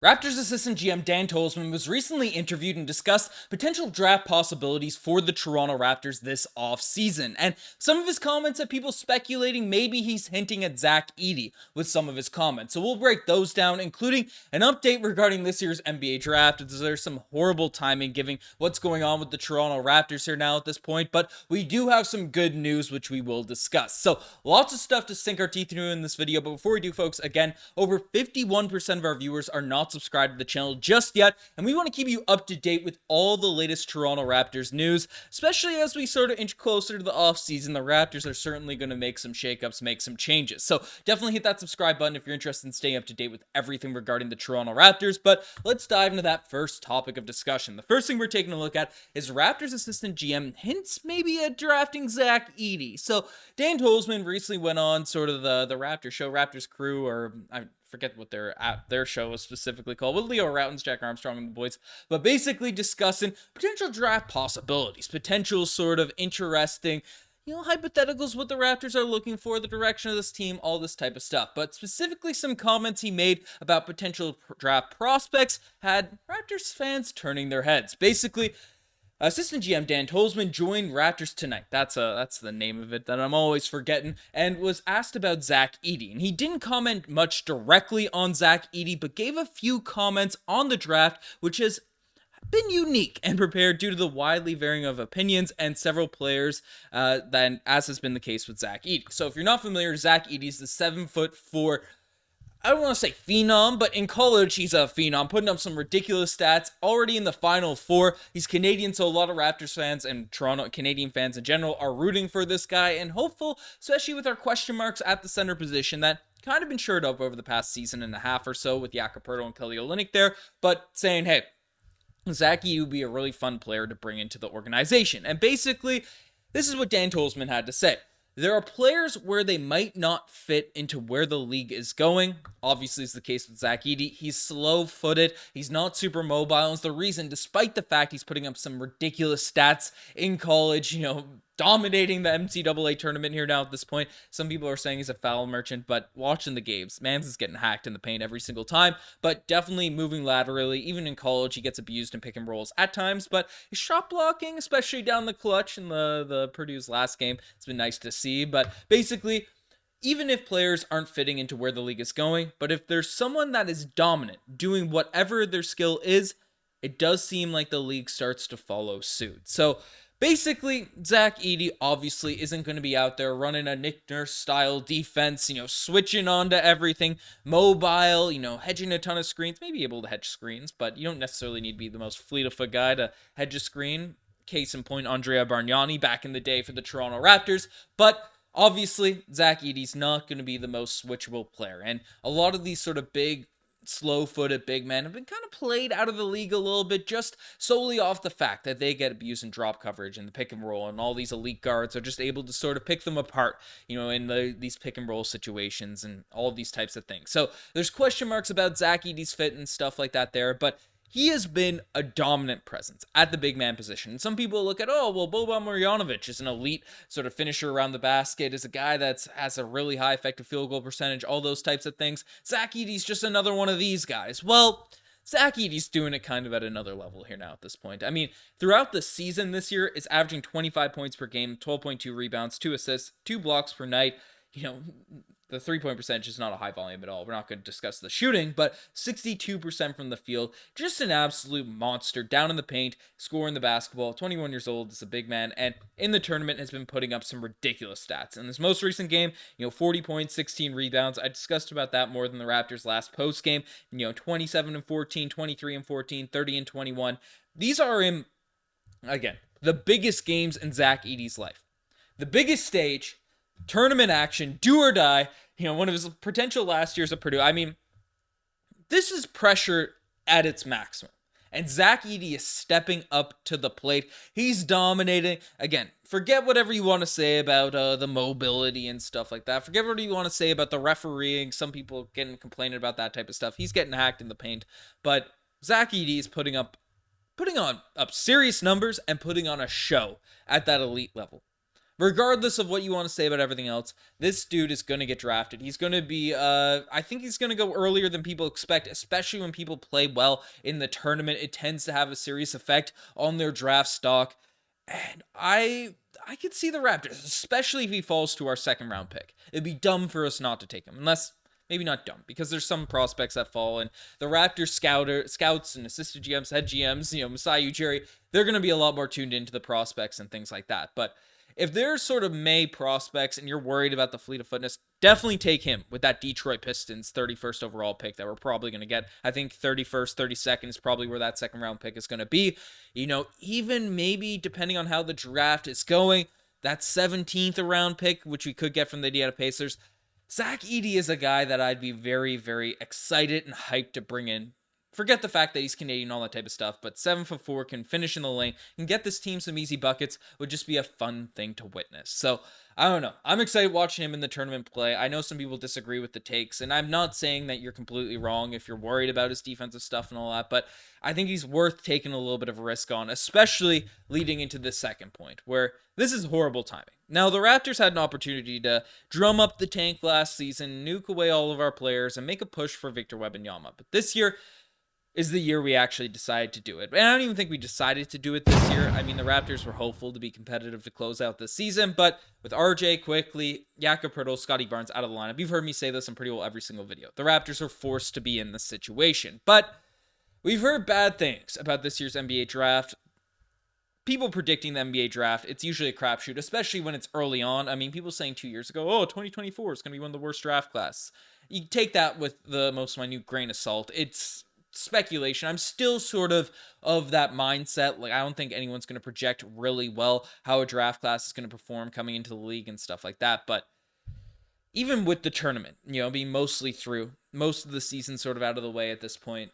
Raptors assistant GM Dan Tolzman was recently interviewed and discussed potential draft possibilities for the Toronto Raptors this offseason. And some of his comments had people speculating maybe he's hinting at Zach Edey with some of his comments. So we'll break those down, including an update regarding this year's NBA draft, as there's some horrible timing given what's going on with the Toronto Raptors here now at this point. But we do have some good news, which we will discuss. So lots of stuff to sink our teeth into in this video. But before we do, folks, again, over 51% of our viewers are not subscribed to the channel just yet, and we want to keep you up to date with all the latest Toronto Raptors news, especially as we sort of inch closer to the offseason. The Raptors are certainly going to make some shakeups, make some changes. So definitely hit that subscribe button if you're interested in staying up to date with everything regarding the Toronto Raptors. But let's dive into that first topic of discussion. The first thing we're taking a look at is Raptors assistant GM hints maybe at drafting Zach Edey. So Dan Tolzman recently went on sort of the Raptors show, Raptors Crew, or I forget what their show was specifically called, with Leo Routins, Jack Armstrong, and the boys, but basically discussing potential draft possibilities, potential sort of interesting, hypotheticals, what the Raptors are looking for, the direction of this team, all this type of stuff. But specifically some comments he made about potential draft prospects had Raptors fans turning their heads. Basically, assistant GM Dan Tolzman joined Raptors Tonight. That's the name of it that I'm always forgetting, and was asked about Zach Edey. And he didn't comment much directly on Zach Edey, but gave a few comments on the draft, which has been unique and prepared due to the widely varying of opinions and several players, than as has been the case with Zach Edey. So if you're not familiar, Zach Edey is the 7'4", I don't want to say phenom, but in college, he's a phenom, putting up some ridiculous stats, already in the Final Four. He's Canadian, so a lot of Raptors fans and Toronto Canadian fans in general are rooting for this guy and hopeful, especially with our question marks at the center position that kind of been shored up over the past season and a half or so with Jakob Poeltl and Kelly Olynyk there, but saying, hey, Zach Edey would be a really fun player to bring into the organization. And basically, this is what Dan Tolzman had to say. There are players where they might not fit into where the league is going. Obviously, it's the case with Zach Edey. He's slow-footed. He's not super mobile. And it's the reason, despite the fact he's putting up some ridiculous stats in college, dominating the NCAA tournament here now at this point. Some people are saying he's a foul merchant, but watching the games, Mans is getting hacked in the paint every single time, but definitely moving laterally. Even in college, he gets abused in pick and rolls at times, but his shot blocking, especially down the clutch in the Purdue's last game, it's been nice to see. But basically, even if players aren't fitting into where the league is going, but if there's someone that is dominant, doing whatever their skill is, it does seem like the league starts to follow suit. So basically, Zach Edey obviously isn't going to be out there running a Nick Nurse style defense, switching on to everything, mobile, hedging a ton of screens, maybe able to hedge screens, but you don't necessarily need to be the most fleet of foot guy to hedge a screen. Case in point, Andrea Bargnani back in the day for the Toronto Raptors, but obviously, Zach Edey's not going to be the most switchable player, and a lot of these sort of big, slow-footed big men have been kind of played out of the league a little bit just solely off the fact that they get abused in drop coverage and the pick and roll, and all these elite guards are just able to sort of pick them apart, in these pick and roll situations and all these types of things. So there's question marks about Zach Edey's fit and stuff like that there, but he has been a dominant presence at the big man position. And some people look at, Boban Marjanovic is an elite sort of finisher around the basket, is a guy that has a really high effective field goal percentage, all those types of things. Zach Edey's just another one of these guys. Well, Zach Edey's doing it kind of at another level here now at this point. I mean, throughout the season this year, it's averaging 25 points per game, 12.2 rebounds, 2 assists, 2 blocks per night. The three-point percentage is not a high volume at all. We're not going to discuss the shooting, but 62% from the field. Just an absolute monster down in the paint, scoring the basketball. 21 years old, is a big man, and in the tournament has been putting up some ridiculous stats. In this most recent game, 40 points, 16 rebounds. I discussed about that more than the Raptors' last post game. 27 and 14, 23 and 14, 30 and 21. These are again, the biggest games in Zach Edey's life. The biggest stage, tournament action, do or die, one of his potential last years at Purdue. I mean, this is pressure at its maximum. And Zach Edey is stepping up to the plate. He's dominating. Again, forget whatever you want to say about the mobility and stuff like that. Forget what you want to say about the refereeing. Some people getting complaining about that type of stuff. He's getting hacked in the paint. But Zach Edey is putting on serious numbers and putting on a show at that elite level. regardless of what you want to say about everything else, this dude is going to get drafted. He's going to be, I think he's going to go earlier than people expect, especially when people play well in the tournament. It tends to have a serious effect on their draft stock. And I could see the Raptors, especially if he falls to our second round pick. It'd be dumb for us not to take him, unless maybe not dumb, because there's some prospects that fall, and the Raptors scouts and assistant GMs, head GMs, Masai Ujiri, they're going to be a lot more tuned into the prospects and things like that. But if there's sort of May prospects and you're worried about the fleet of footness, definitely take him with that Detroit Pistons 31st overall pick that we're probably going to get. I think 31st, 32nd is probably where that second round pick is going to be. Even maybe depending on how the draft is going, that 17th round pick, which we could get from the Indiana Pacers, Zach Edey is a guy that I'd be very, very excited and hyped to bring in. Forget the fact that he's Canadian, all that type of stuff, but 7'4", can finish in the lane, can get this team some easy buckets, would just be a fun thing to witness. So, I don't know. I'm excited watching him in the tournament play. I know some people disagree with the takes, and I'm not saying that you're completely wrong if you're worried about his defensive stuff and all that, but I think he's worth taking a little bit of a risk on, especially leading into this second point, where this is horrible timing. Now, the Raptors had an opportunity to drum up the tank last season, nuke away all of our players, and make a push for Victor Wembanyama. But this year is the year we actually decided to do it. And I don't even think we decided to do it this year. I mean, the Raptors were hopeful to be competitive to close out the season, but with RJ quickly, Jakob Poeltl, Scotty Barnes out of the lineup, you've heard me say this in pretty well every single video. The Raptors are forced to be in this situation. But we've heard bad things about this year's NBA draft. People predicting the NBA draft, it's usually a crapshoot, especially when it's early on. I mean, people saying 2 years ago, 2024 is going to be one of the worst draft classes. You take that with the most minute grain of salt. It's speculation. I'm still sort of that mindset. Like, I don't think anyone's going to project really well how a draft class is going to perform coming into the league and stuff like that. But even with the tournament, being mostly through, most of the season sort of out of the way at this point,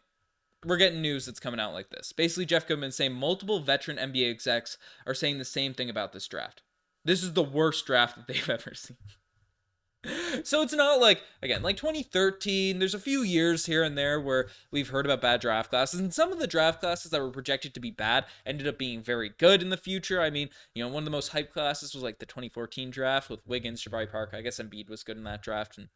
we're getting news that's coming out like this. Basically, Jeff Goodman saying multiple veteran NBA execs are saying the same thing about this draft. This is the worst draft that they've ever seen. So it's not like 2013, there's a few years here and there where we've heard about bad draft classes, and some of the draft classes that were projected to be bad ended up being very good in the future. I mean, one of the most hyped classes was like the 2014 draft with Wiggins, Jabari Parker. I guess Embiid was good in that draft, and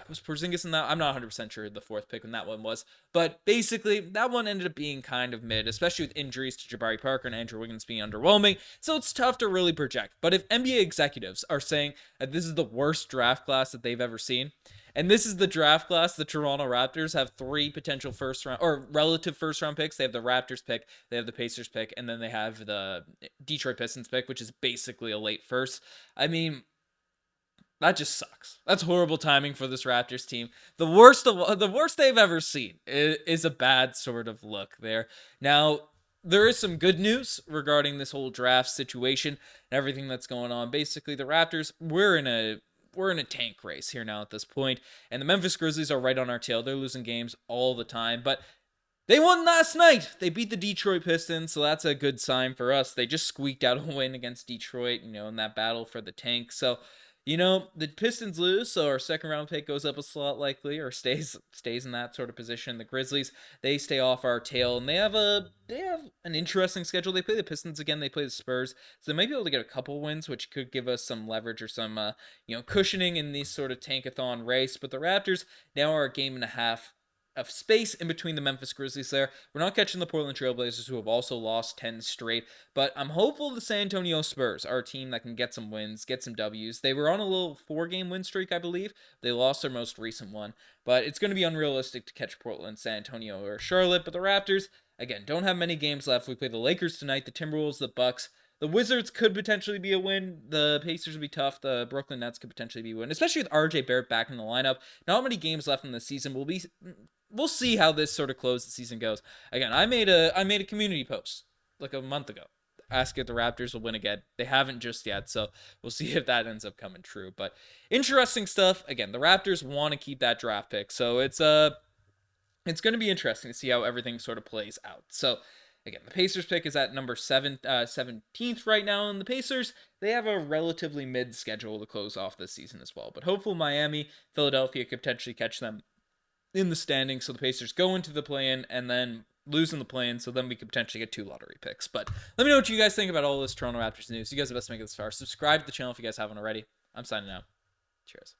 was Porzingis in that? I'm not 100% sure the fourth pick when that one was. But basically, that one ended up being kind of mid, especially with injuries to Jabari Parker and Andrew Wiggins being underwhelming. So it's tough to really project. But if NBA executives are saying that this is the worst draft class that they've ever seen, and this is the draft class, the Toronto Raptors have 3 potential first round or relative first round picks. They have the Raptors pick, they have the Pacers pick, and then they have the Detroit Pistons pick, which is basically a late first. I mean, that just sucks. That's horrible timing for this Raptors team. The worst they've ever seen is a bad sort of look there. Now, there is some good news regarding this whole draft situation and everything that's going on. Basically, the Raptors, we're in a tank race here now at this point, and the Memphis Grizzlies are right on our tail. They're losing games all the time, but they won last night. They beat the Detroit Pistons, so that's a good sign for us. They just squeaked out a win against Detroit, in that battle for the tank. So, the Pistons lose, so our second round pick goes up a slot likely, or stays in that sort of position. The Grizzlies, they stay off our tail, and they have an interesting schedule. They play the Pistons again, they play the Spurs, so they might be able to get a couple wins, which could give us some leverage or some cushioning in this sort of tankathon race. But the Raptors now are a game and a half of space in between the Memphis Grizzlies there. We're not catching the Portland Trailblazers, who have also lost 10 straight, but I'm hopeful the San Antonio Spurs are a team that can get some wins, get some W's. They were on a little 4-game win streak, I believe. They lost their most recent one, but it's going to be unrealistic to catch Portland, San Antonio, or Charlotte. But the Raptors, again, don't have many games left. We play the Lakers tonight, the Timberwolves, the Bucks. The Wizards could potentially be a win. The Pacers would be tough. The Brooklyn Nets could potentially be a win, especially with RJ Barrett back in the lineup. Not many games left in the season. We'll see how this sort of close the season goes. Again, I made a community post like a month ago, asking if the Raptors will win again. They haven't just yet, so we'll see if that ends up coming true. But interesting stuff. Again, the Raptors want to keep that draft pick, so it's going to be interesting to see how everything sort of plays out. So again, the Pacers pick is at number 17th right now, and the Pacers, they have a relatively mid schedule to close off this season as well. But hopeful Miami, Philadelphia could potentially catch them in the standings, so the Pacers go into the play-in, and then lose in the play-in, so then we could potentially get 2 lottery picks. But let me know what you guys think about all this Toronto Raptors news. You guys are the best to make it this far. Subscribe to the channel if you guys haven't already. I'm signing out. Cheers.